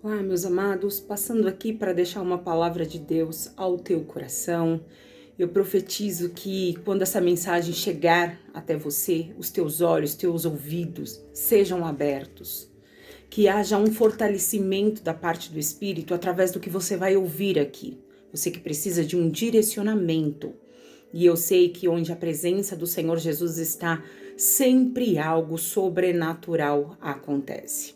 Olá, meus amados, passando aqui para deixar uma palavra de Deus ao teu coração. Eu profetizo que quando essa mensagem chegar até você, os teus olhos, teus ouvidos sejam abertos. Que haja um fortalecimento da parte do Espírito através do que você vai ouvir aqui. Você que precisa de um direcionamento. E eu sei que onde a presença do Senhor Jesus está, sempre algo sobrenatural acontece.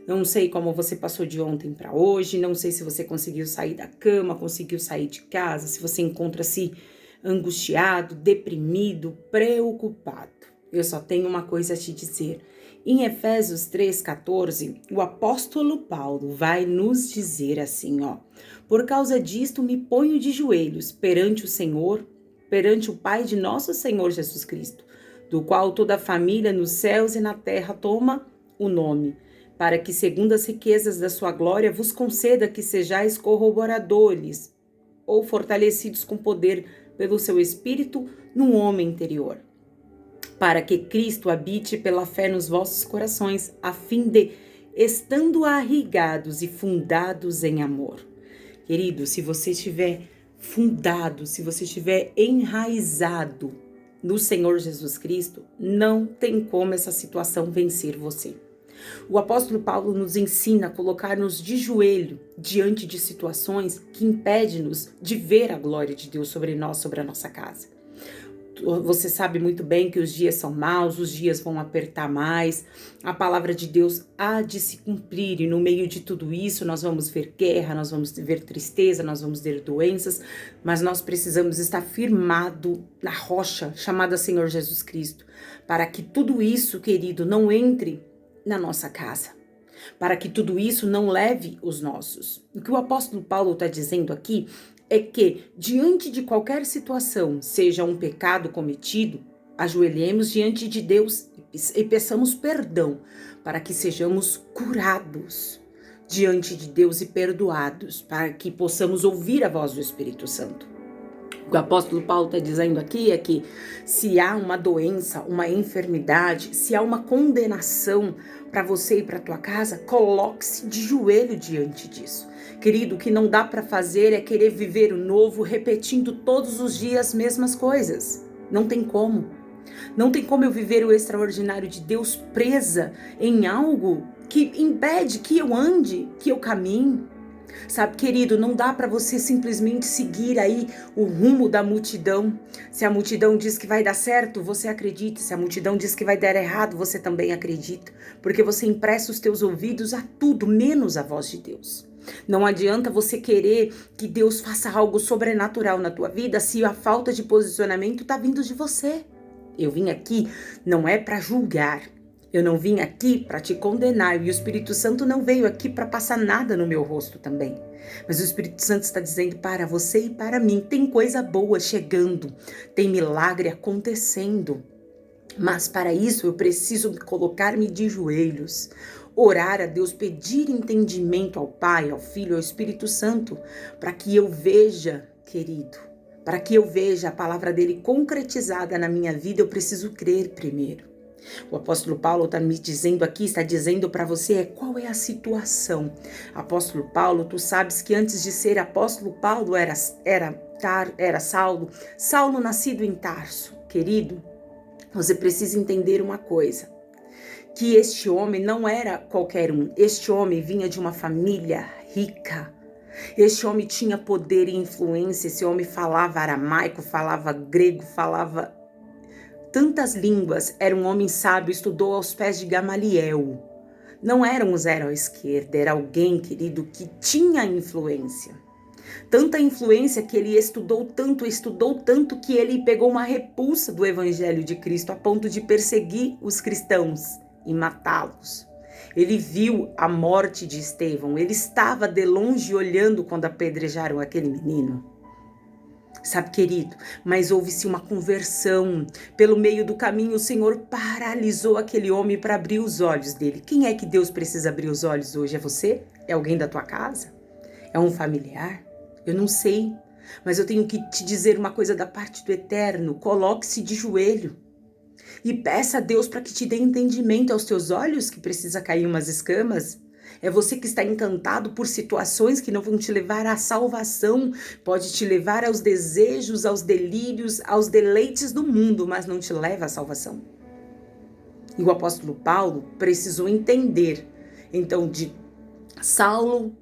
Não sei como você passou de ontem para hoje, não sei se você conseguiu sair da cama, conseguiu sair de casa, se você encontra-se angustiado, deprimido, preocupado. Eu só tenho uma coisa a te dizer. Em Efésios 3,14, o apóstolo Paulo vai nos dizer assim, por causa disto me ponho de joelhos perante o Senhor, perante o Pai de nosso Senhor Jesus Cristo, do qual toda a família nos céus e na terra toma o nome, para que, segundo as riquezas da sua glória, vos conceda que sejais corroboradores ou fortalecidos com poder pelo seu Espírito no homem interior, para que Cristo habite pela fé nos vossos corações, a fim de, estando arraigados e fundados em amor. Querido, se você estiver fundado, se você estiver enraizado no Senhor Jesus Cristo, não tem como essa situação vencer você. O apóstolo Paulo nos ensina a colocar-nos de joelho diante de situações que impedem-nos de ver a glória de Deus sobre nós, sobre a nossa casa. Você sabe muito bem que os dias são maus, os dias vão apertar mais, a palavra de Deus há de se cumprir e no meio de tudo isso nós vamos ver guerra, nós vamos ver tristeza, nós vamos ver doenças, mas nós precisamos estar firmado na rocha chamada Senhor Jesus Cristo, para que tudo isso, querido, não entre na nossa casa, para que tudo isso não leve os nossos. O que o apóstolo Paulo está dizendo aqui é que, diante de qualquer situação, seja um pecado cometido, ajoelhemos diante de Deus e peçamos perdão, para que sejamos curados diante de Deus e perdoados, para que possamos ouvir a voz do Espírito Santo. O que o apóstolo Paulo está dizendo aqui é que se há uma doença, uma enfermidade, se há uma condenação para você e para tua casa, coloque-se de joelho diante disso. Querido, o que não dá para fazer é querer viver o novo repetindo todos os dias as mesmas coisas. Não tem como. Não tem como eu viver o extraordinário de Deus presa em algo que impede que eu ande, que eu caminhe. Sabe, querido, não dá para você simplesmente seguir aí o rumo da multidão. Se a multidão diz que vai dar certo, você acredita. Se a multidão diz que vai dar errado, você também acredita. Porque você empresta os teus ouvidos a tudo, menos a voz de Deus. Não adianta você querer que Deus faça algo sobrenatural na tua vida se a falta de posicionamento está vindo de você. Eu vim aqui não é para julgar. Eu não vim aqui para te condenar e o Espírito Santo não veio aqui para passar nada no meu rosto também. Mas o Espírito Santo está dizendo para você e para mim, tem coisa boa chegando, tem milagre acontecendo. Mas para isso eu preciso colocar-me de joelhos, orar a Deus, pedir entendimento ao Pai, ao Filho, ao Espírito Santo, para que eu veja, querido, para que eu veja a palavra dele concretizada na minha vida, eu preciso crer primeiro. O apóstolo Paulo está me dizendo aqui, está dizendo para você qual é a situação. Apóstolo Paulo, tu sabes que antes de ser apóstolo Paulo era Saulo nascido em Tarso. Querido, você precisa entender uma coisa, que este homem não era qualquer um, este homem vinha de uma família rica. Este homem tinha poder e influência, esse homem falava aramaico, falava grego, falava tantas línguas, era um homem sábio, estudou aos pés de Gamaliel. Não era um zero à esquerda, era alguém, querido, que tinha influência. Tanta influência que ele estudou tanto que ele pegou uma repulsa do evangelho de Cristo a ponto de perseguir os cristãos e matá-los. Ele viu a morte de Estevão, ele estava de longe olhando quando apedrejaram aquele menino. Sabe, querido, mas houve-se uma conversão. Pelo meio do caminho, o Senhor paralisou aquele homem para abrir os olhos dele. Quem é que Deus precisa abrir os olhos hoje? É você? É alguém da tua casa? É um familiar? Eu não sei, mas eu tenho que te dizer uma coisa da parte do Eterno. Coloque-se de joelho e peça a Deus para que te dê entendimento aos teus olhos, que precisa cair umas escamas. É você que está encantado por situações que não vão te levar à salvação. Pode te levar aos desejos, aos delírios, aos deleites do mundo, mas não te leva à salvação. E o apóstolo Paulo precisou entender. Então, de Saulo,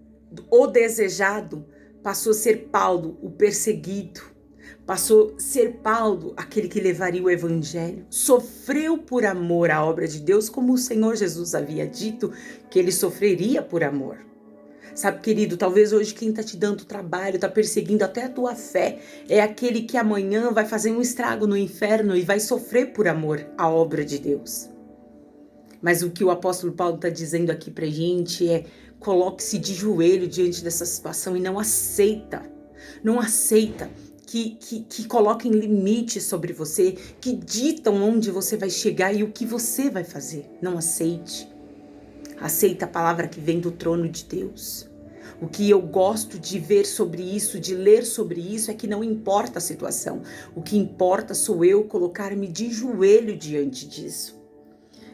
o desejado, passou a ser Paulo, o perseguido. Passou a ser Paulo, aquele que levaria o evangelho. Sofreu por amor à obra de Deus, como o Senhor Jesus havia dito que ele sofreria por amor. Sabe, querido, talvez hoje quem está te dando trabalho, está perseguindo até a tua fé, é aquele que amanhã vai fazer um estrago no inferno e vai sofrer por amor à obra de Deus. Mas o que o apóstolo Paulo está dizendo aqui pra gente é: coloque-se de joelho diante dessa situação e não aceita que coloquem limites sobre você, que ditam onde você vai chegar e o que você vai fazer. Não aceite. Aceita a palavra que vem do trono de Deus. O que eu gosto de ver sobre isso, de ler sobre isso, é que não importa a situação. O que importa sou eu colocar-me de joelho diante disso.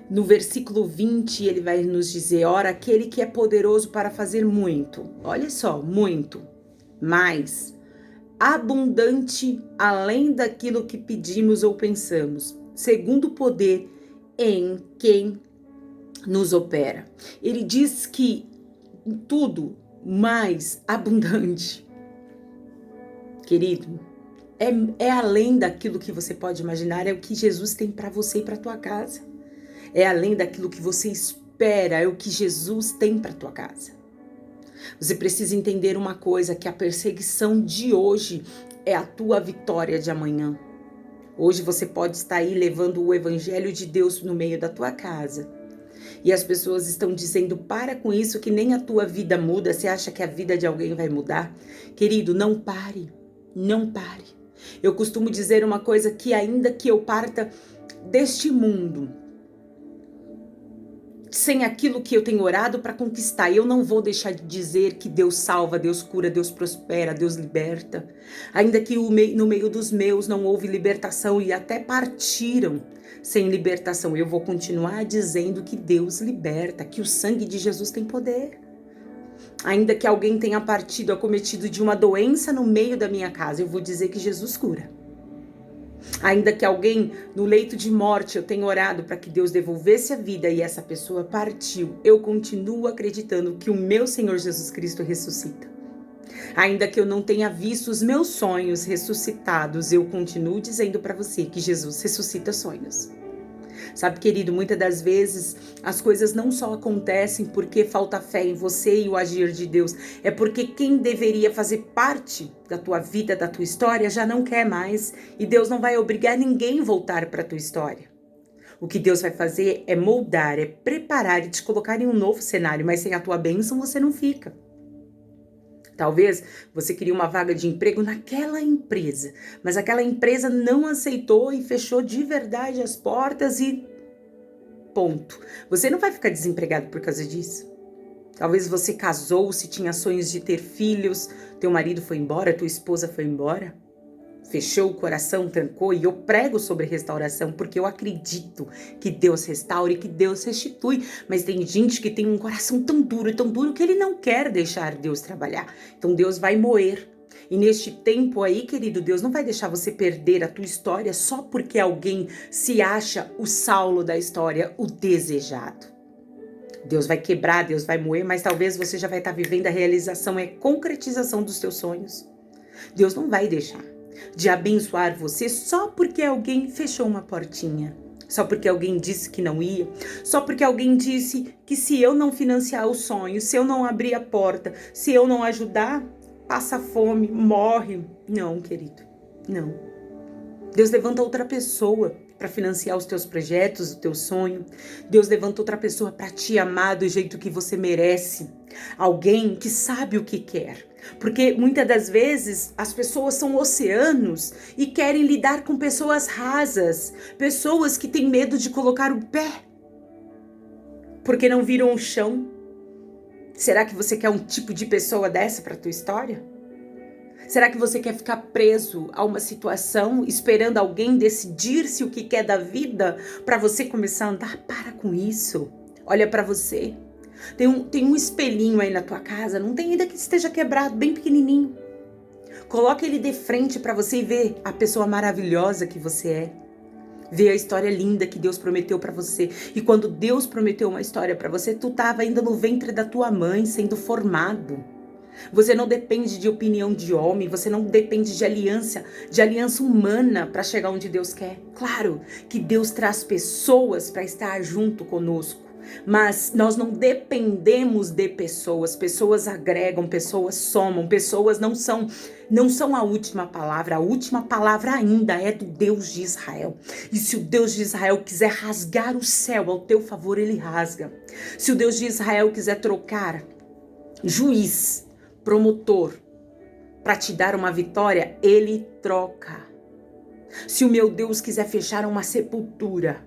No versículo 20, ele vai nos dizer: ora, aquele que é poderoso para fazer muito, olha só, muito, mais, abundante, além daquilo que pedimos ou pensamos, segundo o poder em quem nos opera. Ele diz que tudo mais abundante, querido, é além daquilo que você pode imaginar, é o que Jesus tem para você e para tua casa. É além daquilo que você espera, é o que Jesus tem para tua casa. Você precisa entender uma coisa, que a perseguição de hoje é a tua vitória de amanhã. Hoje você pode estar aí levando o evangelho de Deus no meio da tua casa. E as pessoas estão dizendo: para com isso, que nem a tua vida muda. Você acha que a vida de alguém vai mudar? Querido, não pare, não pare. Eu costumo dizer uma coisa, que ainda que eu parta deste mundo sem aquilo que eu tenho orado para conquistar, eu não vou deixar de dizer que Deus salva, Deus cura, Deus prospera, Deus liberta. Ainda que no meio dos meus não houve libertação e até partiram sem libertação, eu vou continuar dizendo que Deus liberta, que o sangue de Jesus tem poder. Ainda que alguém tenha partido, acometido de uma doença no meio da minha casa, eu vou dizer que Jesus cura. Ainda que alguém no leito de morte, eu tenha orado para que Deus devolvesse a vida e essa pessoa partiu, eu continuo acreditando que o meu Senhor Jesus Cristo ressuscita. Ainda que eu não tenha visto os meus sonhos ressuscitados, eu continuo dizendo para você que Jesus ressuscita sonhos. Sabe, querido, muitas das vezes as coisas não só acontecem porque falta fé em você e o agir de Deus, é porque quem deveria fazer parte da tua vida, da tua história, já não quer mais, e Deus não vai obrigar ninguém a voltar para a tua história. O que Deus vai fazer é moldar, é preparar e te colocar em um novo cenário, mas sem a tua bênção você não fica. Talvez você queria uma vaga de emprego naquela empresa, mas aquela empresa não aceitou e fechou de verdade as portas e ponto. Você não vai ficar desempregado por causa disso. Talvez você casou-se, tinha sonhos de ter filhos, teu marido foi embora, tua esposa foi embora. Fechou o coração, trancou, e eu prego sobre restauração, porque eu acredito que Deus restaura e que Deus restitui, mas tem gente que tem um coração tão duro, que ele não quer deixar Deus trabalhar, então Deus vai moer, e neste tempo aí, querido, Deus não vai deixar você perder a tua história só porque alguém se acha o Saulo da história, o desejado. Deus vai quebrar, Deus vai moer, mas talvez você já vai estar vivendo a realização e a concretização dos teus sonhos. Deus não vai deixar de abençoar você só porque alguém fechou uma portinha, só porque alguém disse que não ia, só porque alguém disse que se eu não financiar o sonho, se eu não abrir a porta, se eu não ajudar, passa fome, morre. Não, querido, não. Deus levanta outra pessoa para financiar os teus projetos, o teu sonho. Deus levanta outra pessoa para te amar do jeito que você merece. Alguém que sabe o que quer. Porque muitas das vezes as pessoas são oceanos e querem lidar com pessoas rasas, pessoas que têm medo de colocar o pé, porque não viram o chão. Será que você quer um tipo de pessoa dessa para a tua história? Será que você quer ficar preso a uma situação, esperando alguém decidir-se o que quer da vida para você começar a andar? Para com isso. Olha para você. Tem um espelhinho aí na tua casa, não tem ainda que esteja quebrado, bem pequenininho. Coloca ele de frente para você e ver a pessoa maravilhosa que você é. Ver a história linda que Deus prometeu para você. E quando Deus prometeu uma história para você, tu estava ainda no ventre da tua mãe, sendo formado. Você não depende de opinião de homem, você não depende de aliança humana para chegar onde Deus quer. Claro que Deus traz pessoas para estar junto conosco, mas nós não dependemos de pessoas. Pessoas agregam, pessoas somam, pessoas não são a última palavra. A última palavra ainda é do Deus de Israel. E se o Deus de Israel quiser rasgar o céu ao teu favor, ele rasga. Se o Deus de Israel quiser trocar juiz, promotor, para te dar uma vitória, ele troca. Se o meu Deus quiser fechar uma sepultura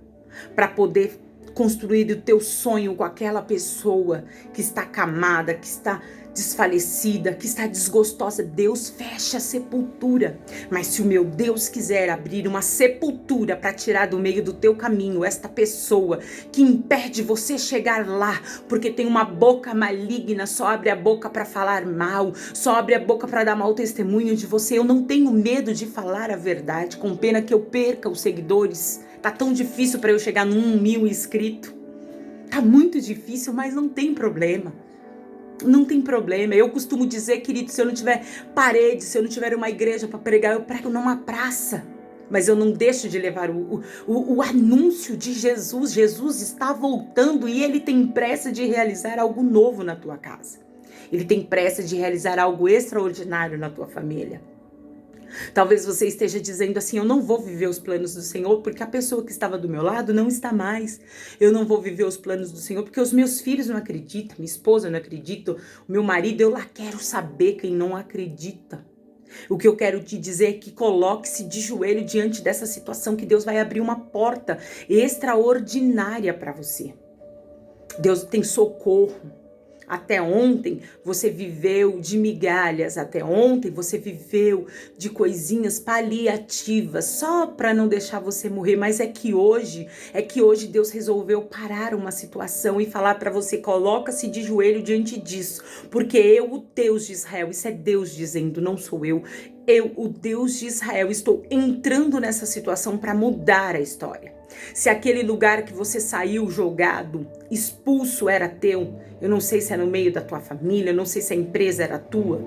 para poder construir o teu sonho com aquela pessoa que está acamada, que está desfalecida, que está desgostosa, Deus fecha a sepultura. Mas se o meu Deus quiser abrir uma sepultura para tirar do meio do teu caminho esta pessoa que impede você chegar lá, porque tem uma boca maligna, só abre a boca para falar mal, só abre a boca para dar mau testemunho de você, eu não tenho medo de falar a verdade, com pena que eu perca os seguidores. Tá tão difícil para eu chegar no 1.000 inscritos. Tá muito difícil, mas não tem problema. Não tem problema. Eu costumo dizer, querido, se eu não tiver parede, se eu não tiver uma igreja para pregar, eu prego numa praça. Mas eu não deixo de levar o anúncio de Jesus. Jesus está voltando e ele tem pressa de realizar algo novo na tua casa. Ele tem pressa de realizar algo extraordinário na tua família. Talvez você esteja dizendo assim, eu não vou viver os planos do Senhor porque a pessoa que estava do meu lado não está mais. Eu não vou viver os planos do Senhor porque os meus filhos não acreditam, minha esposa não acredita, o meu marido, eu lá quero saber quem não acredita. O que eu quero te dizer é que coloque-se de joelho diante dessa situação, que Deus vai abrir uma porta extraordinária para você. Deus tem socorro. Até ontem você viveu de migalhas, até ontem você viveu de coisinhas paliativas, só para não deixar você morrer, mas é que hoje Deus resolveu parar uma situação e falar para você, coloca-se de joelho diante disso, porque eu, o Deus de Israel, isso é Deus dizendo, não sou eu, o Deus de Israel, estou entrando nessa situação para mudar a história. Se aquele lugar que você saiu jogado, expulso era teu, eu não sei se é no meio da tua família, eu não sei se a empresa era tua.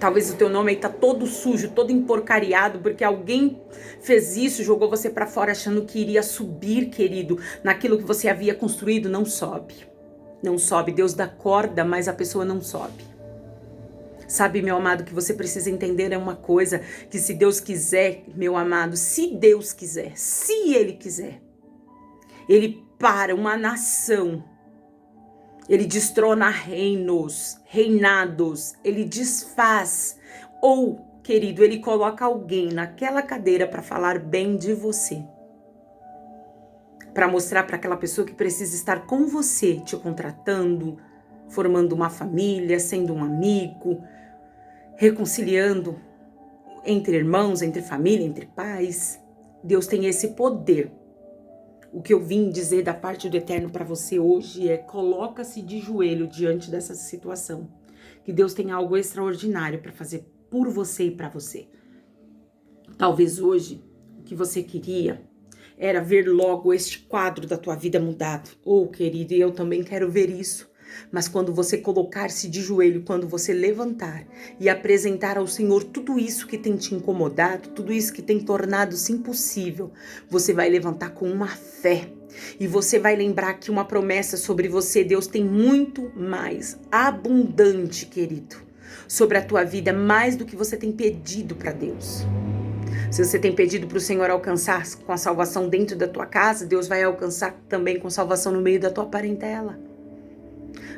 Talvez o teu nome aí tá todo sujo, todo emporcariado, porque alguém fez isso, jogou você para fora achando que iria subir, querido, naquilo que você havia construído. Não sobe. Não sobe. Deus dá corda, mas a pessoa não sobe. Sabe, meu amado, que você precisa entender é uma coisa, que se Deus quiser, meu amado, se Deus quiser, se Ele quiser, Ele para uma nação, Ele destrona reinos, reinados, Ele desfaz, ou, querido, Ele coloca alguém naquela cadeira para falar bem de você, para mostrar para aquela pessoa que precisa estar com você, te contratando, formando uma família, sendo um amigo, reconciliando entre irmãos, entre família, entre pais. Deus tem esse poder. O que eu vim dizer da parte do Eterno para você hoje é: coloca-se de joelho diante dessa situação, que Deus tem algo extraordinário para fazer por você e para você. Talvez hoje o que você queria era ver logo este quadro da tua vida mudado. Oh, querido, eu também quero ver isso. Mas quando você colocar-se de joelho, quando você levantar e apresentar ao Senhor tudo isso que tem te incomodado, tudo isso que tem tornado-se impossível, você vai levantar com uma fé. E você vai lembrar que uma promessa sobre você, Deus tem muito mais abundante, querido, sobre a tua vida, mais do que você tem pedido para Deus. Se você tem pedido para o Senhor alcançar com a salvação dentro da tua casa, Deus vai alcançar também com salvação no meio da tua parentela.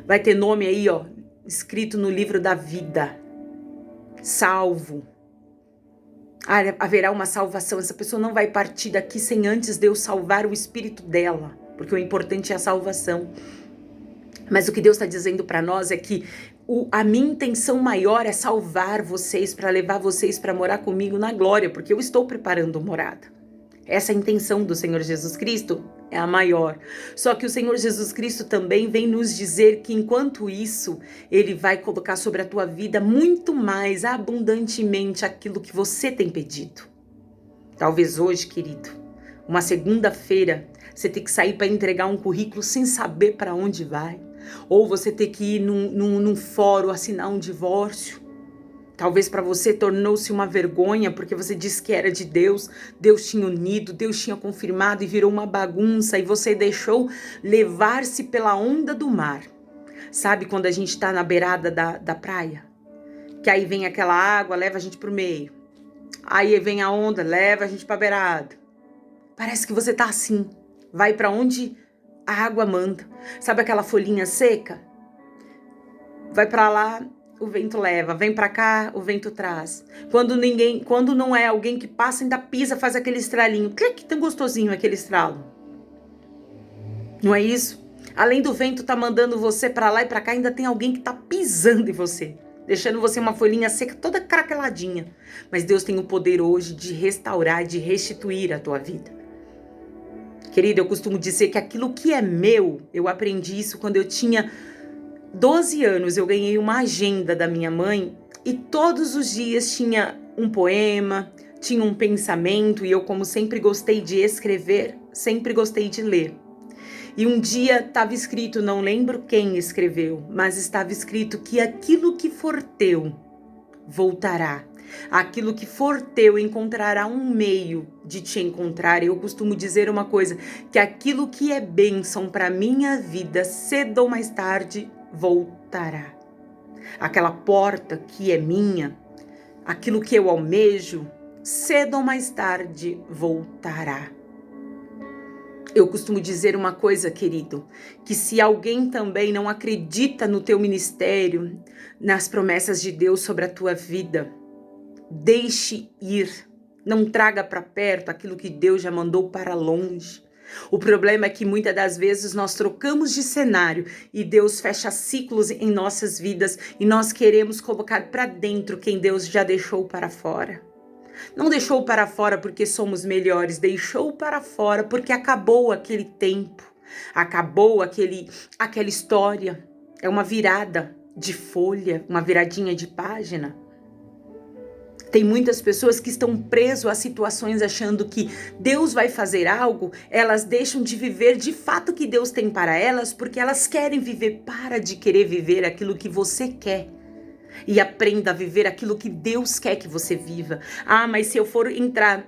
Vai ter nome aí, ó, escrito no livro da vida. Salvo. Haverá uma salvação. Essa pessoa não vai partir daqui sem antes Deus salvar o espírito dela, porque o importante é a salvação. Mas o que Deus está dizendo para nós é que a minha intenção maior é salvar vocês, para levar vocês para morar comigo na glória, porque eu estou preparando morada. Essa é a intenção do Senhor Jesus Cristo, é a maior. Só que o Senhor Jesus Cristo também vem nos dizer que enquanto isso, Ele vai colocar sobre a tua vida muito mais abundantemente aquilo que você tem pedido. Talvez hoje, querido, uma segunda-feira, você tem que sair para entregar um currículo sem saber para onde vai. Ou você ter que ir num fórum assinar um divórcio. Talvez para você tornou-se uma vergonha porque você disse que era de Deus, Deus tinha unido, Deus tinha confirmado e virou uma bagunça e você deixou levar-se pela onda do mar. Sabe quando a gente está na beirada da praia? Que aí vem aquela água, leva a gente pro meio. Aí vem a onda, leva a gente pra beirada. Parece que você tá assim, vai para onde a água manda. Sabe aquela folhinha seca? Vai para lá, o vento leva, vem pra cá, o vento traz. Quando não é alguém que passa, ainda pisa, faz aquele estralinho. Que tão gostosinho aquele estralo. Não é isso? Além do vento tá mandando você pra lá e pra cá, ainda tem alguém que tá pisando em você, deixando você uma folhinha seca toda craqueladinha. Mas Deus tem o poder hoje de restaurar, de restituir a tua vida. Querida, eu costumo dizer que aquilo que é meu, eu aprendi isso quando eu tinha 12 anos, eu ganhei uma agenda da minha mãe e todos os dias tinha um poema, tinha um pensamento e eu, como sempre gostei de escrever, sempre gostei de ler. E um dia estava escrito, não lembro quem escreveu, mas estava escrito que aquilo que for teu voltará. Aquilo que for teu encontrará um meio de te encontrar. Eu costumo dizer uma coisa, que aquilo que é bênção para minha vida, cedo ou mais tarde, voltará. Aquela porta que é minha, aquilo que eu almejo, cedo ou mais tarde voltará. Eu costumo dizer uma coisa, querido, que se alguém também não acredita no teu ministério, nas promessas de Deus sobre a tua vida, deixe ir. Não traga para perto aquilo que Deus já mandou para longe. O problema é que muitas das vezes nós trocamos de cenário e Deus fecha ciclos em nossas vidas e nós queremos colocar para dentro quem Deus já deixou para fora. Não deixou para fora porque somos melhores, deixou para fora porque acabou aquele tempo, acabou aquela história. É uma virada de folha, uma viradinha de página. Tem muitas pessoas que estão presas a situações achando que Deus vai fazer algo, elas deixam de viver de fato o que Deus tem para elas porque elas querem viver. Para de querer viver aquilo que você quer e aprenda a viver aquilo que Deus quer que você viva. Ah, mas se eu for entrar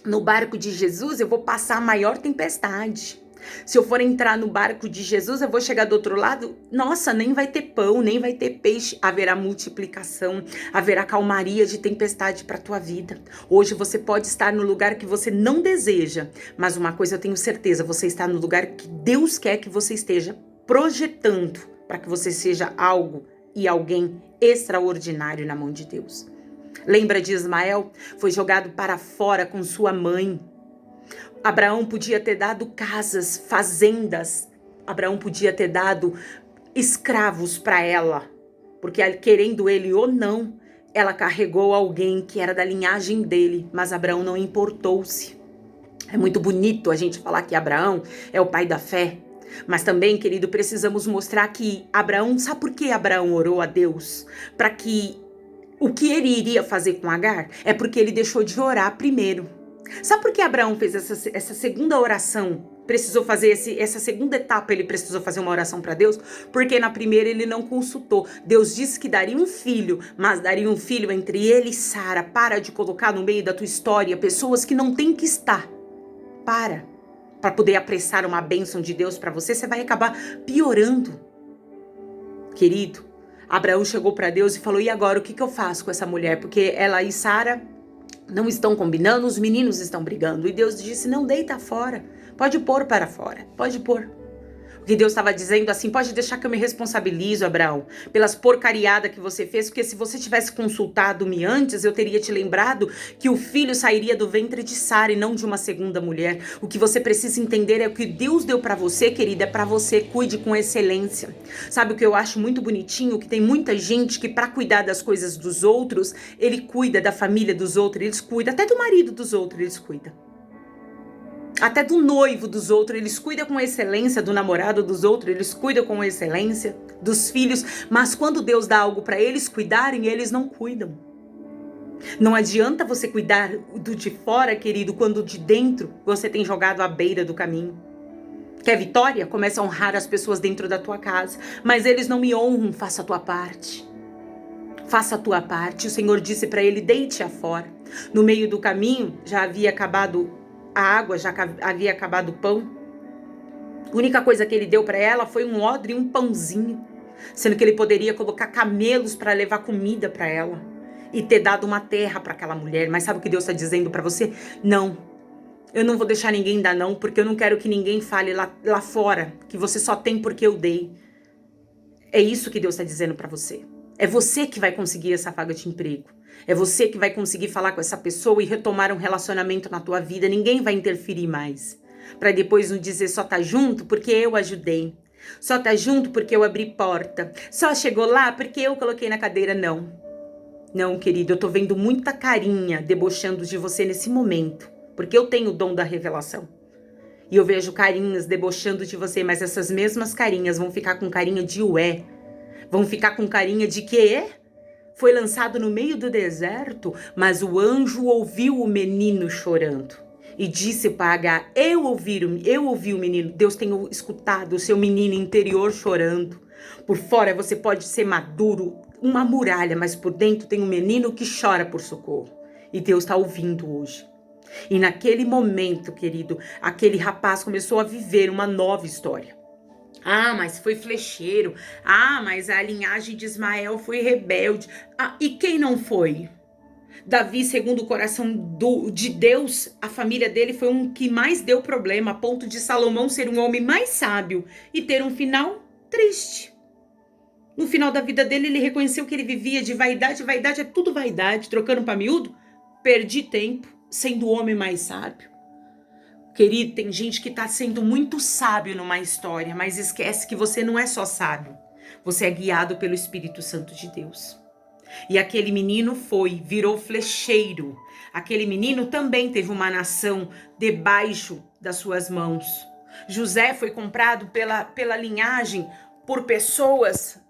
no barco de Jesus, eu vou passar a maior tempestade. Se eu for entrar no barco de Jesus, eu vou chegar do outro lado, nossa, nem vai ter pão, nem vai ter peixe, haverá multiplicação, haverá calmaria de tempestade para a tua vida. Hoje você pode estar no lugar que você não deseja, mas uma coisa eu tenho certeza, você está no lugar que Deus quer que você esteja, projetando para que você seja algo e alguém extraordinário na mão de Deus. Lembra de Ismael? Foi jogado para fora com sua mãe. Abraão podia ter dado casas, fazendas. Abraão podia ter dado escravos para ela, porque querendo ele ou não, ela carregou alguém que era da linhagem dele, mas Abraão não importou-se. É muito bonito a gente falar que Abraão é o pai da fé, mas também, querido, precisamos mostrar que Abraão, sabe por que Abraão orou a Deus? Para que o que ele iria fazer com Agar é porque ele deixou de orar primeiro. Sabe por que Abraão fez essa segunda oração? Precisou fazer essa segunda etapa, ele precisou fazer uma oração para Deus, porque na primeira ele não consultou. Deus disse que daria um filho, mas daria um filho entre ele e Sara. Para de colocar no meio da tua história pessoas que não têm que estar. Para poder apressar uma bênção de Deus para você, você vai acabar piorando. Querido, Abraão chegou para Deus e falou, e agora o que eu faço com essa mulher? Porque ela e Sara não estão combinando, os meninos estão brigando. E Deus disse, não, deita fora. Pode pôr para fora, pode pôr. O que Deus estava dizendo assim, pode deixar que eu me responsabilizo, Abraão, pelas porcariadas que você fez, porque se você tivesse consultado-me antes, eu teria te lembrado que o filho sairia do ventre de Sara e não de uma segunda mulher. O que você precisa entender é o que Deus deu para você, querida, é para você, cuide com excelência. Sabe o que eu acho muito bonitinho? Que tem muita gente que para cuidar das coisas dos outros, ele cuida da família dos outros, eles cuidam, até do marido dos outros eles cuidam. Até do noivo dos outros, eles cuidam com excelência, do namorado dos outros, eles cuidam com excelência, dos filhos, mas quando Deus dá algo para eles cuidarem, eles não cuidam. Não adianta você cuidar do de fora, querido, quando de dentro você tem jogado à beira do caminho. Quer vitória? Começa a honrar as pessoas dentro da tua casa, mas eles não me honram, faça a tua parte. Faça a tua parte. O Senhor disse para ele, deite-a fora. No meio do caminho, já havia acabado a água, já havia acabado o pão. A única coisa que ele deu para ela foi um odre e um pãozinho, sendo que ele poderia colocar camelos para levar comida para ela e ter dado uma terra para aquela mulher. Mas sabe o que Deus está dizendo para você? Não, eu não vou deixar ninguém dar não, porque eu não quero que ninguém fale lá fora que você só tem porque eu dei. É isso que Deus está dizendo para você. É você que vai conseguir essa vaga de emprego. É você que vai conseguir falar com essa pessoa e retomar um relacionamento na tua vida. Ninguém vai interferir mais. Para depois não dizer só tá junto porque eu ajudei. Só tá junto porque eu abri porta. Só chegou lá porque eu coloquei na cadeira. Não. Não, querido, eu tô vendo muita carinha debochando de você nesse momento. Porque eu tenho o dom da revelação. E eu vejo carinhas debochando de você, mas essas mesmas carinhas vão ficar com carinha de ué. Vão ficar com carinha de quê? Foi lançado no meio do deserto, mas o anjo ouviu o menino chorando. E disse para Agar, eu ouvi o menino. Deus tem escutado o seu menino interior chorando. Por fora você pode ser maduro, uma muralha, mas por dentro tem um menino que chora por socorro. E Deus está ouvindo hoje. E naquele momento, querido, aquele rapaz começou a viver uma nova história. Ah, mas foi flecheiro. Ah, mas a linhagem de Ismael foi rebelde. Ah, e quem não foi? Davi, segundo o coração de Deus, a família dele foi um que mais deu problema, a ponto de Salomão ser um homem mais sábio e ter um final triste. No final da vida dele, ele reconheceu que ele vivia de vaidade. Vaidade é tudo vaidade. Trocando para miúdo, perdi tempo sendo o homem mais sábio. Querido, tem gente que está sendo muito sábio numa história, mas esquece que você não é só sábio. Você é guiado pelo Espírito Santo de Deus. E aquele menino virou flecheiro. Aquele menino também teve uma nação debaixo das suas mãos. José foi comprado pela linhagem por pessoas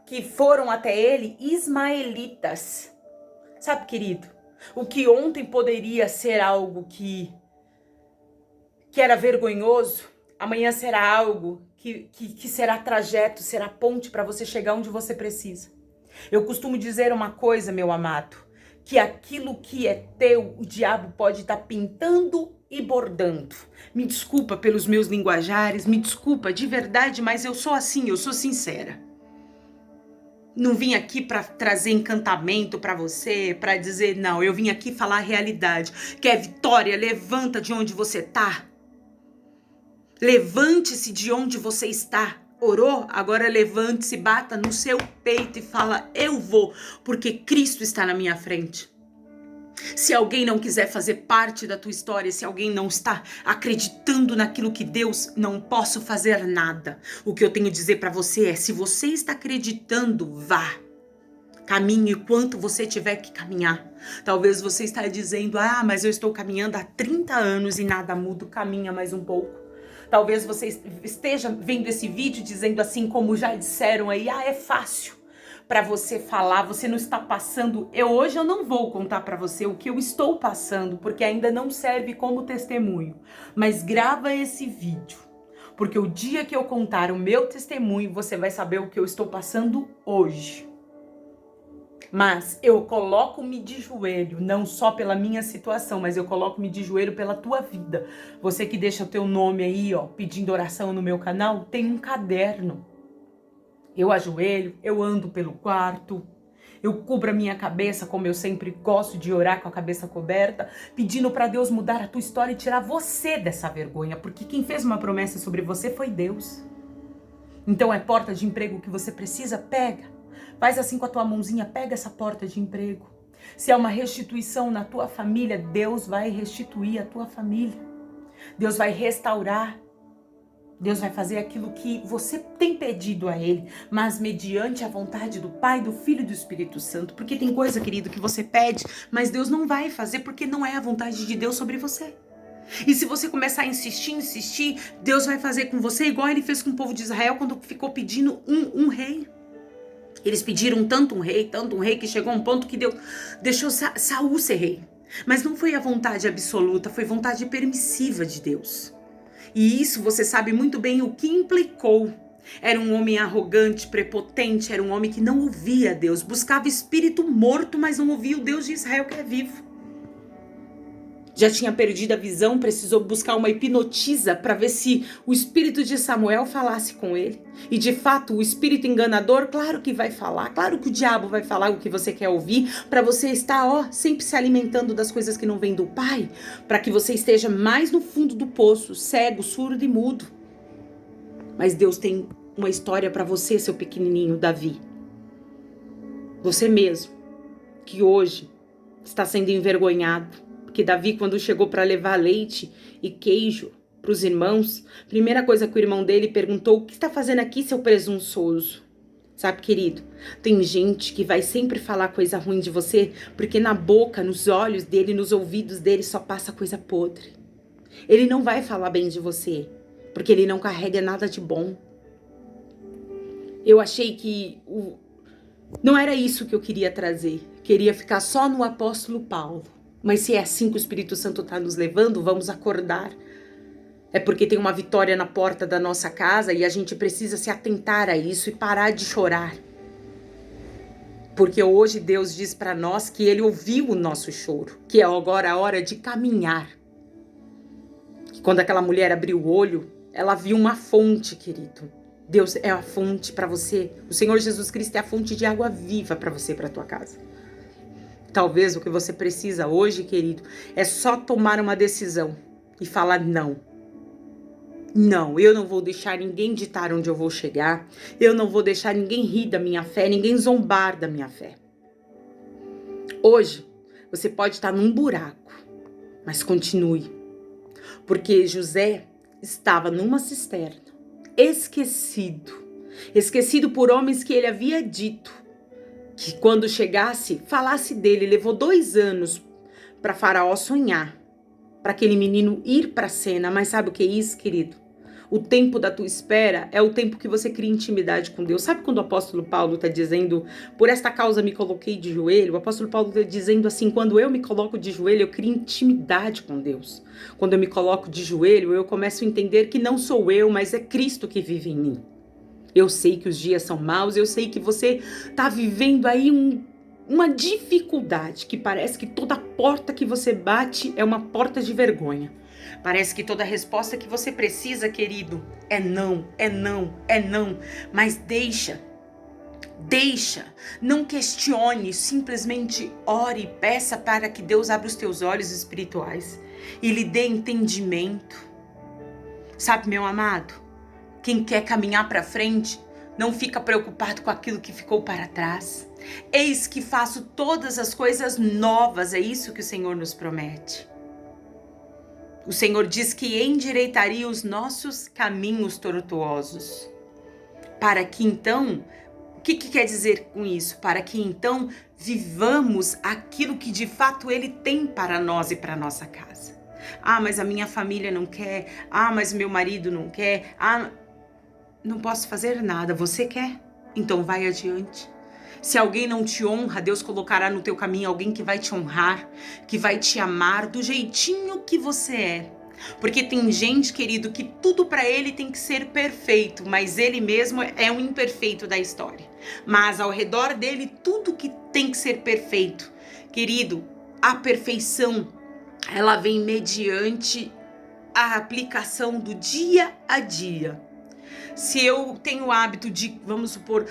que foram até ele, ismaelitas. Sabe, querido, o que ontem poderia ser algo que era vergonhoso, amanhã será algo que será trajeto, será ponte para você chegar onde você precisa. Eu costumo dizer uma coisa, meu amado, que aquilo que é teu, o diabo pode estar pintando e bordando. Me desculpa pelos meus linguajares, me desculpa de verdade, mas eu sou assim, eu sou sincera. Não vim aqui para trazer encantamento para você, para dizer, não, eu vim aqui falar a realidade. Quer vitória? Levanta de onde você tá. Levante-se de onde você está. Orou? Agora levante-se, bata no seu peito e fala, eu vou, porque Cristo está na minha frente. Se alguém não quiser fazer parte da tua história, se alguém não está acreditando naquilo que Deus, não posso fazer nada. O que eu tenho a dizer para você é, se você está acreditando, vá. Caminhe quanto você tiver que caminhar. Talvez você está dizendo, mas eu estou caminhando há 30 anos e nada muda, caminha mais um pouco. Talvez você esteja vendo esse vídeo dizendo assim, como já disseram aí, é fácil para você falar, você não está passando. Hoje eu não vou contar para você o que eu estou passando, porque ainda não serve como testemunho. Mas grava esse vídeo, porque o dia que eu contar o meu testemunho, você vai saber o que eu estou passando hoje. Mas eu coloco-me de joelho, não só pela minha situação, mas eu coloco-me de joelho pela tua vida. Você que deixa o teu nome aí, pedindo oração no meu canal, tem um caderno. Eu ajoelho, eu ando pelo quarto, eu cubro a minha cabeça, como eu sempre gosto de orar com a cabeça coberta, pedindo para Deus mudar a tua história e tirar você dessa vergonha, porque quem fez uma promessa sobre você foi Deus. Então é porta de emprego que você precisa? Pega. Faz assim com a tua mãozinha, pega essa porta de emprego. Se é uma restituição na tua família, Deus vai restituir a tua família. Deus vai restaurar. Deus vai fazer aquilo que você tem pedido a Ele, mas mediante a vontade do Pai, do Filho e do Espírito Santo. Porque tem coisa, querido, que você pede, mas Deus não vai fazer porque não é a vontade de Deus sobre você. E se você começar a insistir, Deus vai fazer com você igual ele fez com o povo de Israel quando ficou pedindo um rei. Eles pediram tanto um rei, que chegou a um ponto que Deus deixou Saul ser rei. Mas não foi a vontade absoluta, foi vontade permissiva de Deus. E isso você sabe muito bem o que implicou. Era um homem arrogante, prepotente, era um homem que não ouvia Deus, buscava espírito morto, mas não ouvia o Deus de Israel que é vivo. Já tinha perdido a visão, precisou buscar uma hipnotisa para ver se o espírito de Samuel falasse com ele. E de fato, o espírito enganador, claro que vai falar, claro que o diabo vai falar o que você quer ouvir, para você estar, sempre se alimentando das coisas que não vêm do Pai, para que você esteja mais no fundo do poço, cego, surdo e mudo. Mas Deus tem uma história para você, seu pequenininho Davi. Você mesmo, que hoje está sendo envergonhado. Porque Davi, quando chegou para levar leite e queijo para os irmãos, a primeira coisa que o irmão dele perguntou: o que está fazendo aqui, seu presunçoso? Sabe, querido, tem gente que vai sempre falar coisa ruim de você, porque na boca, nos olhos dele, nos ouvidos dele só passa coisa podre. Ele não vai falar bem de você, porque ele não carrega nada de bom. Eu achei que não era isso que eu queria trazer. Queria ficar só no apóstolo Paulo. Mas se é assim que o Espírito Santo está nos levando, vamos acordar. É porque tem uma vitória na porta da nossa casa e a gente precisa se atentar a isso e parar de chorar. Porque hoje Deus diz para nós que Ele ouviu o nosso choro, que é agora a hora de caminhar. Quando aquela mulher abriu o olho, ela viu uma fonte, querido. Deus é a fonte para você. O Senhor Jesus Cristo é a fonte de água viva para você e para tua casa. Talvez o que você precisa hoje, querido, é só tomar uma decisão e falar não. Não, eu não vou deixar ninguém ditar onde eu vou chegar. Eu não vou deixar ninguém rir da minha fé, ninguém zombar da minha fé. Hoje, você pode estar num buraco, mas continue. Porque José estava numa cisterna, esquecido por homens que ele havia dito que quando chegasse, falasse dele. Levou 2 anos para Faraó sonhar, para aquele menino ir para a cena. Mas sabe o que é isso, querido? O tempo da tua espera é o tempo que você cria intimidade com Deus. Sabe quando o apóstolo Paulo está dizendo: por esta causa me coloquei de joelho? O apóstolo Paulo está dizendo assim: quando eu me coloco de joelho, eu crio intimidade com Deus. Quando eu me coloco de joelho, eu começo a entender que não sou eu, mas é Cristo que vive em mim. Eu sei que os dias são maus, eu sei que você está vivendo aí uma dificuldade, que parece que toda porta que você bate é uma porta de vergonha. Parece que toda resposta que você precisa, querido, é não, é não, é não. Mas deixa, não questione, simplesmente ore e peça para que Deus abra os teus olhos espirituais e lhe dê entendimento. Sabe, meu amado? Quem quer caminhar para frente não fica preocupado com aquilo que ficou para trás. Eis que faço todas as coisas novas, é isso que o Senhor nos promete. O Senhor diz que endireitaria os nossos caminhos tortuosos. Para que então, o que quer dizer com isso? Para que então vivamos aquilo que de fato Ele tem para nós e para nossa casa. Ah, mas a minha família não quer. Ah, mas meu marido não quer. Ah, não posso fazer nada. Você quer? Então vai adiante. Se alguém não te honra, Deus colocará no teu caminho alguém que vai te honrar, que vai te amar do jeitinho que você é. Porque tem gente, querido, que tudo para ele tem que ser perfeito, mas ele mesmo é um imperfeito da história. Mas ao redor dele, tudo que tem que ser perfeito. Querido, a perfeição, ela vem mediante a aplicação do dia a dia. Se eu tenho o hábito de, vamos supor,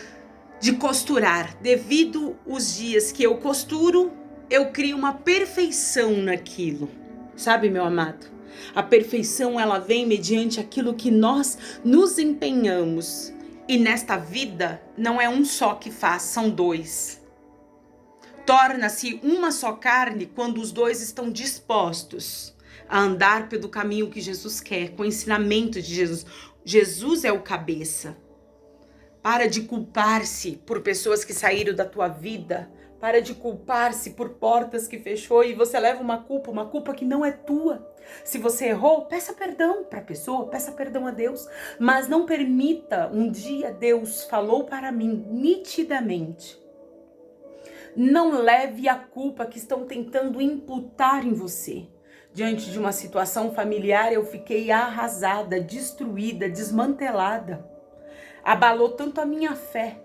de costurar, devido os dias que eu costuro, eu crio uma perfeição naquilo. Sabe, meu amado? A perfeição, ela vem mediante aquilo que nós nos empenhamos. E nesta vida, não é um só que faz, são 2. Torna-se uma só carne quando os 2 estão dispostos a andar pelo caminho que Jesus quer, com o ensinamento de Jesus. Jesus é o cabeça. Para de culpar-se por pessoas que saíram da tua vida Para de culpar-se por portas que fechou e você leva uma culpa que não é tua. Se você errou, peça perdão para a pessoa, peça perdão a Deus, mas não permita. Um dia Deus falou para mim nitidamente: não leve a culpa que estão tentando imputar em você. Diante de uma situação familiar, eu fiquei arrasada, destruída, desmantelada. Abalou tanto a minha fé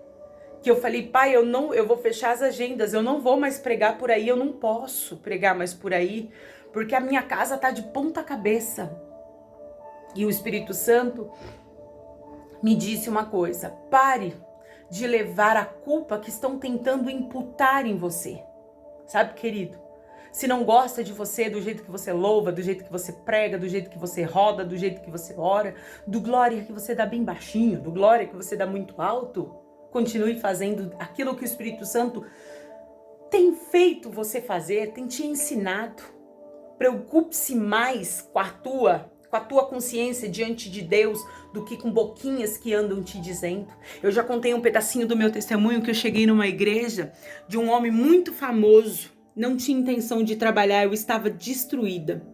que eu falei: pai, eu vou fechar as agendas, eu não vou mais pregar por aí, eu não posso pregar mais por aí, porque a minha casa tá de ponta cabeça. E o Espírito Santo me disse uma coisa: pare de levar a culpa que estão tentando imputar em você. Sabe, querido? Se não gosta de você, do jeito que você louva, do jeito que você prega, do jeito que você roda, do jeito que você ora, do glória que você dá bem baixinho, do glória que você dá muito alto, continue fazendo aquilo que o Espírito Santo tem feito você fazer, tem te ensinado. Preocupe-se mais com a tua consciência diante de Deus do que com boquinhas que andam te dizendo. Eu já contei um pedacinho do meu testemunho que eu cheguei numa igreja de um homem muito famoso. Não tinha intenção de trabalhar, eu estava destruída.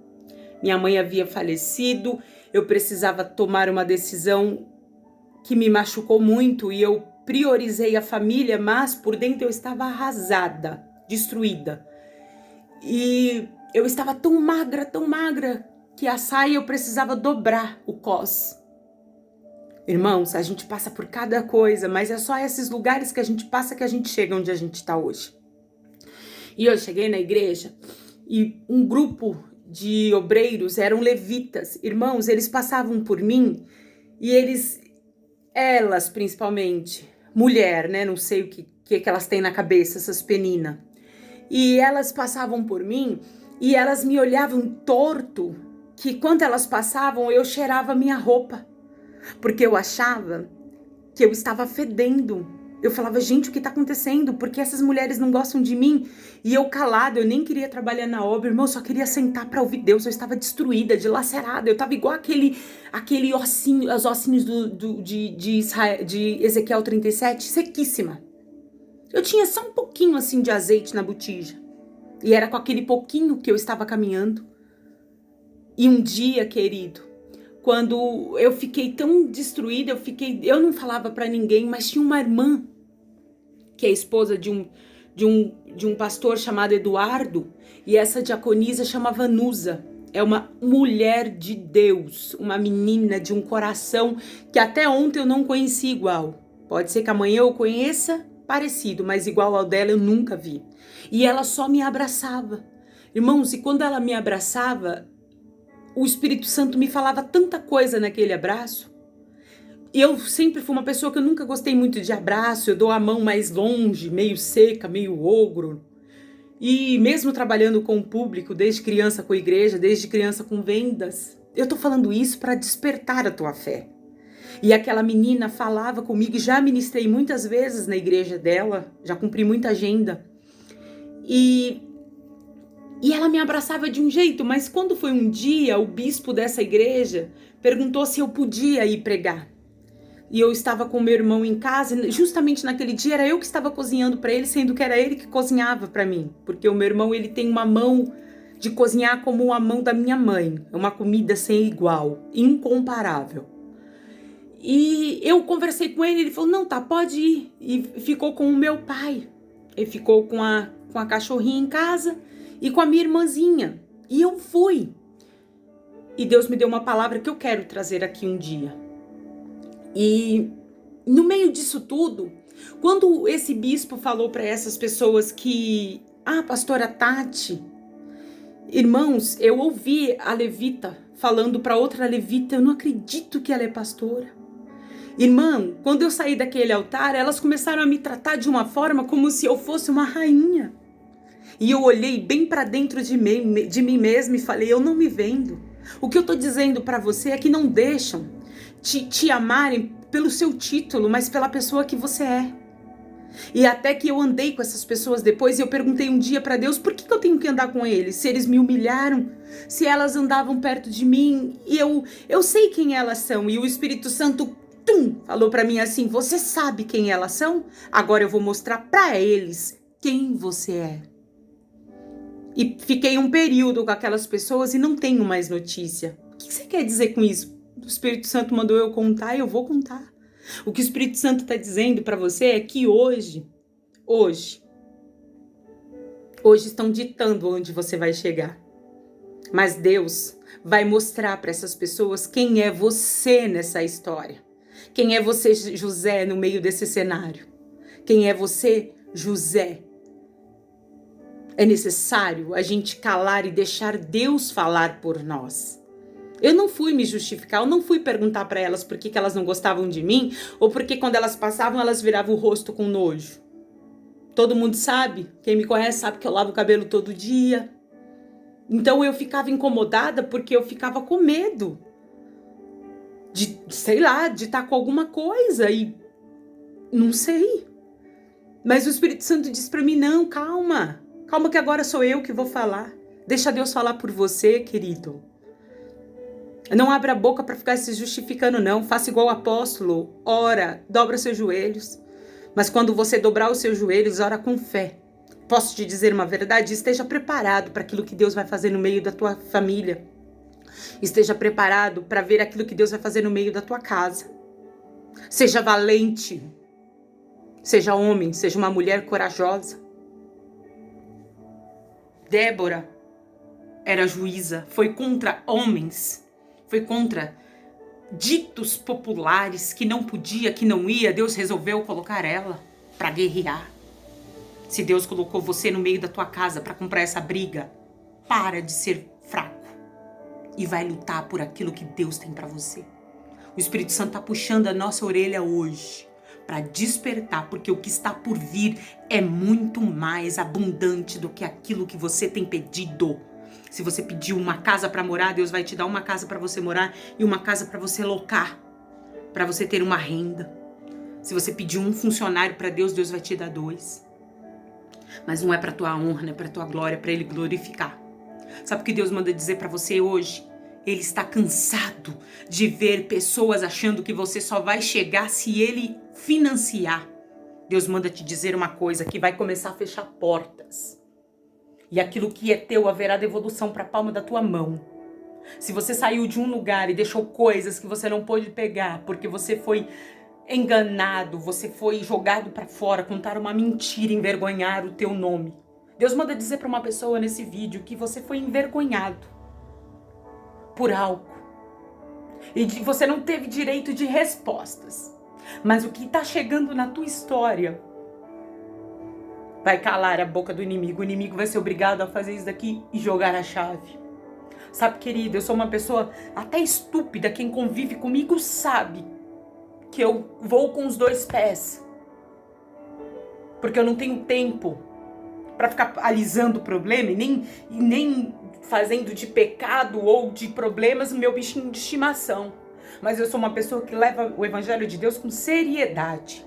Minha mãe havia falecido, eu precisava tomar uma decisão que me machucou muito e eu priorizei a família, mas por dentro eu estava arrasada, destruída. E eu estava tão magra, que a saia eu precisava dobrar o cós. Irmãos, a gente passa por cada coisa, mas é só esses lugares que a gente passa que a gente chega onde a gente está hoje. E eu cheguei na igreja e um grupo de obreiros eram levitas. Irmãos, eles passavam por mim e elas principalmente, mulher, né? Não sei o que elas têm na cabeça, essas peninas. E elas passavam por mim e elas me olhavam torto, que quando elas passavam eu cheirava minha roupa, porque eu achava que eu estava fedendo. Eu falava: gente, o que tá acontecendo? Porque essas mulheres não gostam de mim? E eu calada, eu nem queria trabalhar na obra, irmão, eu só queria sentar para ouvir Deus. Eu estava destruída, dilacerada, eu estava igual aquele ossinho, os ossinhos de Ezequiel 37, sequíssima. Eu tinha só um pouquinho assim de azeite na botija. E era com aquele pouquinho que eu estava caminhando. E um dia, querido, quando eu fiquei tão destruída, eu não falava para ninguém, mas tinha uma irmã, que é esposa de um pastor chamado Eduardo, e essa diaconisa chama Vanusa. É uma mulher de Deus, uma menina de um coração que até ontem eu não conheci igual. Pode ser que amanhã eu conheça parecido, mas igual ao dela eu nunca vi. E ela só me abraçava. Irmãos, e quando ela me abraçava, o Espírito Santo me falava tanta coisa naquele abraço. E eu sempre fui uma pessoa que eu nunca gostei muito de abraço, eu dou a mão mais longe, meio seca, meio ogro. E mesmo trabalhando com o público, desde criança com a igreja, desde criança com vendas, eu tô falando isso para despertar a tua fé. E aquela menina falava comigo, e já ministrei muitas vezes na igreja dela, já cumpri muita agenda. E ela me abraçava de um jeito, mas quando foi um dia, o bispo dessa igreja perguntou se eu podia ir pregar. E eu estava com meu irmão em casa, e justamente naquele dia era eu que estava cozinhando para ele, sendo que era ele que cozinhava para mim. Porque o meu irmão, ele tem uma mão de cozinhar como a mão da minha mãe. É uma comida sem igual, incomparável. E eu conversei com ele falou: não, tá, pode ir. E ficou com o meu pai. Ele ficou com a cachorrinha em casa e com a minha irmãzinha. E eu fui. E Deus me deu uma palavra que eu quero trazer aqui um dia. E no meio disso tudo, quando esse bispo falou para essas pessoas que, pastora Tati, irmãos, eu ouvi a levita falando para outra levita: eu não acredito que ela é pastora. Irmão, quando eu saí daquele altar, elas começaram a me tratar de uma forma como se eu fosse uma rainha. E eu olhei bem para dentro de mim mesma e falei: eu não me vendo. O que eu tô dizendo para você é que não deixam te amarem pelo seu título, mas pela pessoa que você é. E até que eu andei com essas pessoas depois, e eu perguntei um dia para Deus: por que eu tenho que andar com eles? Se eles me humilharam, se elas andavam perto de mim, e eu sei quem elas são. E o Espírito Santo falou para mim assim: você sabe quem elas são? Agora eu vou mostrar para eles quem você é. E fiquei um período com aquelas pessoas e não tenho mais notícia. O que você quer dizer com isso? O Espírito Santo mandou eu contar e eu vou contar. O que o Espírito Santo está dizendo para você é que hoje estão ditando onde você vai chegar. Mas Deus vai mostrar para essas pessoas quem é você nessa história. Quem é você, José, no meio desse cenário. Quem é você, José. É necessário a gente calar e deixar Deus falar por nós. Eu não fui me justificar, eu não fui perguntar para elas por que elas não gostavam de mim, ou porque quando elas passavam elas viravam o rosto com nojo. Todo mundo sabe, quem me conhece sabe que eu lavo o cabelo todo dia. Então eu ficava incomodada porque eu ficava com medo de, sei lá, de estar com alguma coisa e não sei. Mas o Espírito Santo disse para mim, não, calma que agora sou eu que vou falar. Deixa Deus falar por você, querido. Não abra a boca para ficar se justificando, não. Faça igual o apóstolo. Ora, dobra seus joelhos. Mas quando você dobrar os seus joelhos, ora com fé. Posso te dizer uma verdade? Esteja preparado para aquilo que Deus vai fazer no meio da tua família. Esteja preparado para ver aquilo que Deus vai fazer no meio da tua casa. Seja valente. Seja homem, seja uma mulher corajosa. Débora era juíza, foi contra homens, foi contra ditos populares que não podia, que não ia. Deus resolveu colocar ela para guerrear. Se Deus colocou você no meio da tua casa para comprar essa briga, para de ser fraco e vai lutar por aquilo que Deus tem para você. O Espírito Santo está puxando a nossa orelha hoje para despertar, porque o que está por vir é muito mais abundante do que aquilo que você tem pedido. Se você pediu uma casa para morar, Deus vai te dar uma casa para você morar e uma casa para você locar, para você ter uma renda. Se você pediu um funcionário para Deus, Deus vai te dar 2. Mas não é para tua honra, não é para tua glória, é para Ele glorificar. Sabe o que Deus manda dizer para você hoje? Ele está cansado de ver pessoas achando que você só vai chegar se Ele financiar. Deus manda te dizer uma coisa, que vai começar a fechar portas. E aquilo que é teu haverá devolução para a palma da tua mão. Se você saiu de um lugar e deixou coisas que você não pôde pegar, porque você foi enganado, você foi jogado para fora, contaram uma mentira, envergonhar o teu nome. Deus manda dizer para uma pessoa nesse vídeo que você foi envergonhado por algo. E você não teve direito de respostas. Mas o que está chegando na tua história vai calar a boca do inimigo. O inimigo vai ser obrigado a fazer isso daqui e jogar a chave. Sabe, querido, eu sou uma pessoa até estúpida. Quem convive comigo sabe que eu vou com os 2 pés. Porque eu não tenho tempo para ficar alisando o problema e nem fazendo de pecado ou de problemas o meu bichinho de estimação. Mas eu sou uma pessoa que leva o Evangelho de Deus com seriedade.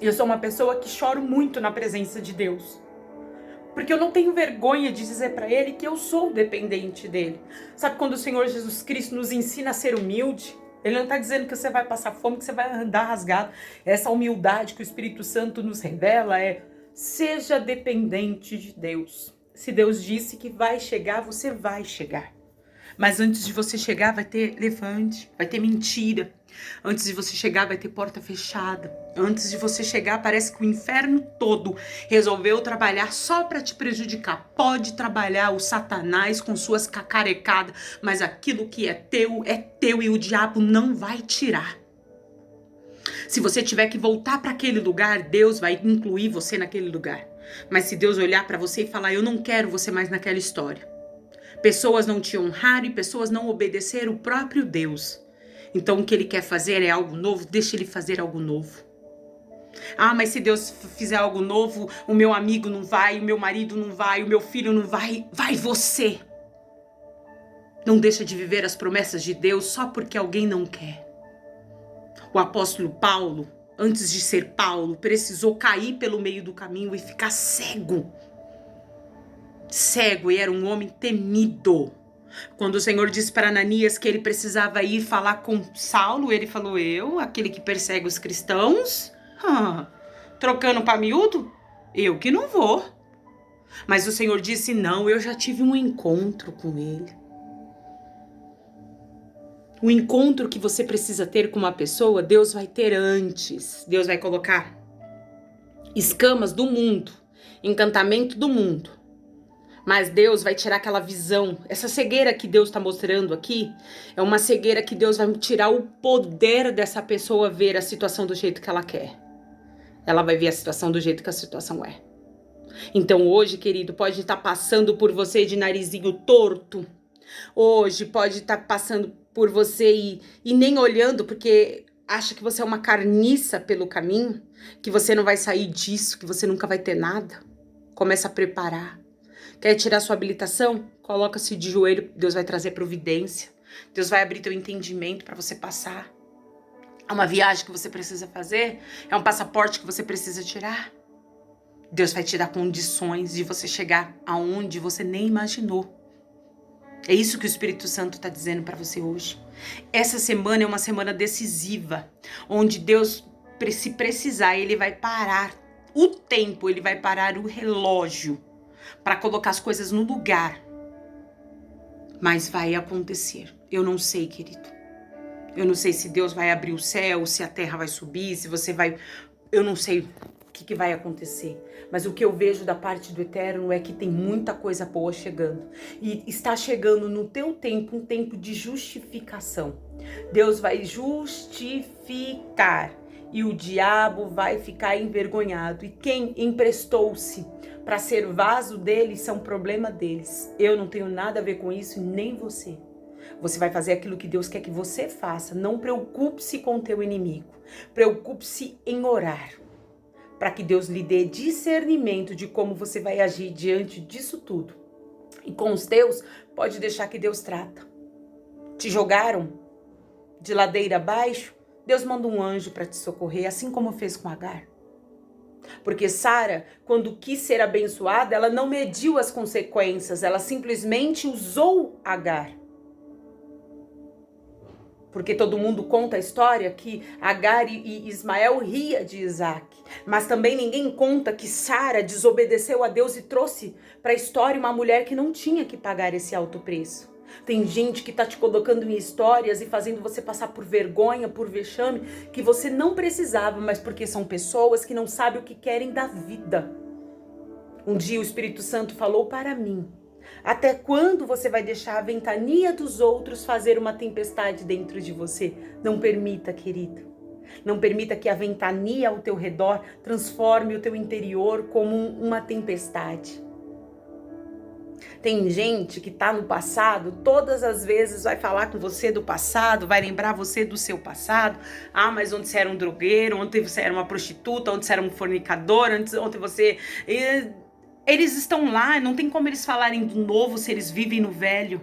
Eu sou uma pessoa que choro muito na presença de Deus. Porque eu não tenho vergonha de dizer para Ele que eu sou dependente dEle. Sabe quando o Senhor Jesus Cristo nos ensina a ser humilde? Ele não está dizendo que você vai passar fome, que você vai andar rasgado. Essa humildade que o Espírito Santo nos revela é: seja dependente de Deus. Se Deus disse que vai chegar, você vai chegar. Mas antes de você chegar, vai ter levante, vai ter mentira. Antes de você chegar, vai ter porta fechada. Antes de você chegar, parece que o inferno todo resolveu trabalhar só para te prejudicar. Pode trabalhar o Satanás com suas cacarecadas, mas aquilo que é teu e o diabo não vai tirar. Se você tiver que voltar para aquele lugar, Deus vai incluir você naquele lugar. Mas se Deus olhar para você e falar: eu não quero você mais naquela história. Pessoas não te honraram e pessoas não obedeceram o próprio Deus. Então o que Ele quer fazer é algo novo, deixa Ele fazer algo novo. Ah, mas se Deus fizer algo novo, o meu amigo não vai, o meu marido não vai, o meu filho não vai. Vai você! Não deixa de viver as promessas de Deus só porque alguém não quer. O apóstolo Paulo, antes de ser Paulo, precisou cair pelo meio do caminho e ficar cego. Cego, e era um homem temido. Quando o Senhor disse para Ananias que ele precisava ir falar com Saulo, ele falou: eu, aquele que persegue os cristãos? Trocando para miúdo? Eu que não vou. Mas o Senhor disse, não, eu já tive um encontro com ele. O encontro que você precisa ter com uma pessoa, Deus vai ter antes. Deus vai colocar escamas do mundo, encantamento do mundo. Mas Deus vai tirar aquela visão. Essa cegueira que Deus está mostrando aqui é uma cegueira que Deus vai tirar o poder dessa pessoa ver a situação do jeito que ela quer. Ela vai ver a situação do jeito que a situação é. Então hoje, querido, pode estar passando por você de narizinho torto. Hoje pode estar passando por você e nem olhando porque acha que você é uma carniça pelo caminho, que você não vai sair disso, que você nunca vai ter nada. Começa a preparar. Quer tirar sua habilitação? Coloca-se de joelho, Deus vai trazer providência. Deus vai abrir teu entendimento para você passar. É uma viagem que você precisa fazer? É um passaporte que você precisa tirar? Deus vai te dar condições de você chegar aonde você nem imaginou. É isso que o Espírito Santo está dizendo para você hoje. Essa semana é uma semana decisiva, onde Deus, se precisar, Ele vai parar o tempo, Ele vai parar o relógio para colocar as coisas no lugar. Mas vai acontecer. Eu não sei, querido. Eu não sei se Deus vai abrir o céu, se a terra vai subir, se você vai... Eu não sei o que vai acontecer. Mas o que eu vejo da parte do Eterno é que tem muita coisa boa chegando. E está chegando no teu tempo, um tempo de justificação. Deus vai justificar. E o diabo vai ficar envergonhado. E quem emprestou-se para ser vaso deles são problema deles. Eu não tenho nada a ver com isso, nem você. Você vai fazer aquilo que Deus quer que você faça. Não preocupe-se com o teu inimigo. Preocupe-se em orar. Para que Deus lhe dê discernimento de como você vai agir diante disso tudo. E com os teus, pode deixar que Deus trata. Te jogaram de ladeira abaixo? Deus manda um anjo para te socorrer, assim como fez com Agar. Porque Sara, quando quis ser abençoada, ela não mediu as consequências, ela simplesmente usou Agar. Porque todo mundo conta a história que Agar e Ismael ria de Isaac. Mas também ninguém conta que Sara desobedeceu a Deus e trouxe para a história uma mulher que não tinha que pagar esse alto preço. Tem gente que tá te colocando em histórias e fazendo você passar por vergonha, por vexame, que você não precisava, mas porque são pessoas que não sabem o que querem da vida. Um dia o Espírito Santo falou para mim: até quando você vai deixar a ventania dos outros fazer uma tempestade dentro de você? Não permita, querido. Não permita que a ventania ao teu redor transforme o teu interior como uma tempestade. Tem gente que tá no passado, todas as vezes vai falar com você do passado, vai lembrar você do seu passado. Ah, mas ontem você era um drogueiro, ontem você era uma prostituta, ontem você era um fornicador, ontem você... Eles estão lá, não tem como eles falarem do novo se eles vivem no velho.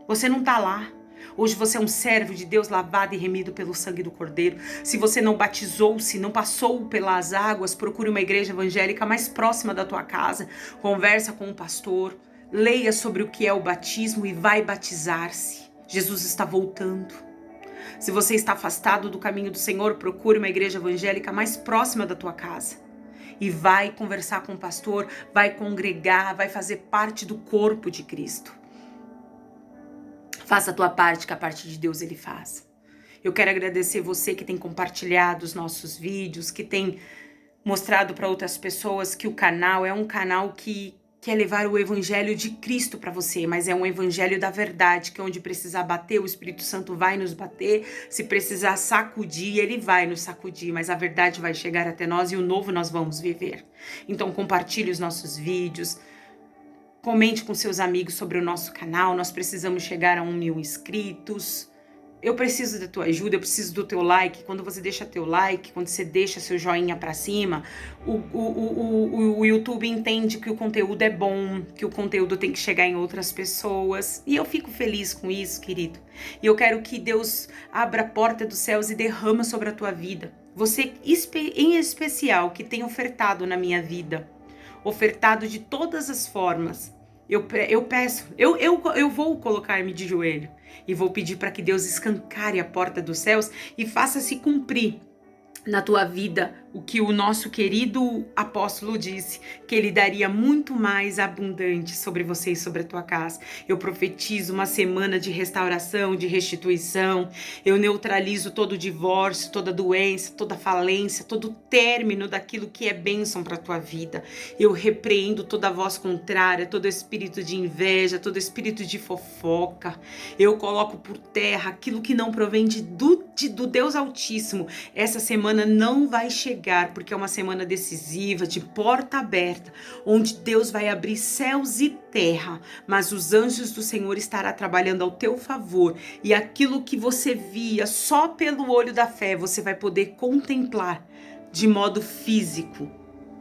Você não tá lá. Hoje você é um servo de Deus lavado e remido pelo sangue do Cordeiro. Se você não batizou-se, não passou pelas águas, procure uma igreja evangélica mais próxima da tua casa. Conversa com o pastor, leia sobre o que é o batismo e vai batizar-se. Jesus está voltando. Se você está afastado do caminho do Senhor, procure uma igreja evangélica mais próxima da tua casa. E vai conversar com o pastor, vai congregar, vai fazer parte do corpo de Cristo. Faça a tua parte, que a parte de Deus Ele faz. Eu quero agradecer você que tem compartilhado os nossos vídeos, que tem mostrado para outras pessoas que o canal é um canal que quer levar o evangelho de Cristo para você, mas é um evangelho da verdade, que onde precisar bater, o Espírito Santo vai nos bater, se precisar sacudir, Ele vai nos sacudir, mas a verdade vai chegar até nós e o novo nós vamos viver. Então compartilhe os nossos vídeos, comente com seus amigos sobre o nosso canal, nós precisamos chegar a 1.000 inscritos. Eu preciso da tua ajuda, eu preciso do teu like. Quando você deixa teu like, quando você deixa seu joinha pra cima, o YouTube entende que o conteúdo é bom, que o conteúdo tem que chegar em outras pessoas. E eu fico feliz com isso, querido. E eu quero que Deus abra a porta dos céus e derrama sobre a tua vida. Você em especial que tem ofertado na minha vida, ofertado de todas as formas. Eu vou colocar-me de joelho e vou pedir para que Deus escancare a porta dos céus e faça se cumprir na tua vida o que o nosso querido apóstolo disse, que ele daria muito mais abundante sobre você e sobre a tua casa. Eu profetizo uma semana de restauração, de restituição. Eu neutralizo todo divórcio, toda doença, toda falência, todo término daquilo que é bênção para a tua vida. Eu repreendo toda voz contrária, todo espírito de inveja, todo espírito de fofoca. Eu coloco por terra aquilo que não provém do Deus Altíssimo. Essa semana não vai chegar, porque é uma semana decisiva, de porta aberta, onde Deus vai abrir céus e terra, mas os anjos do Senhor estarão trabalhando ao teu favor, e aquilo que você via só pelo olho da fé, você vai poder contemplar de modo físico.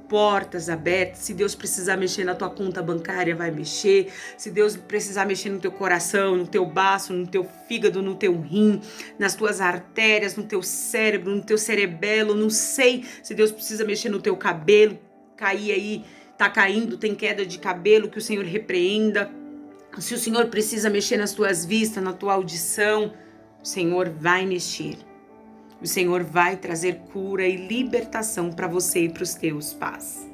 Portas abertas. Se Deus precisar mexer na tua conta bancária, vai mexer. Se Deus precisar mexer no teu coração, no teu baço, no teu fígado, no teu rim, nas tuas artérias, no teu cérebro, no teu cerebelo, não sei. Se Deus precisa mexer no teu cabelo, cair aí, tá caindo, tem queda de cabelo, que o Senhor repreenda. Se o Senhor precisa mexer nas tuas vistas, na tua audição, o Senhor vai mexer. O Senhor vai trazer cura e libertação para você e para os teus, paz.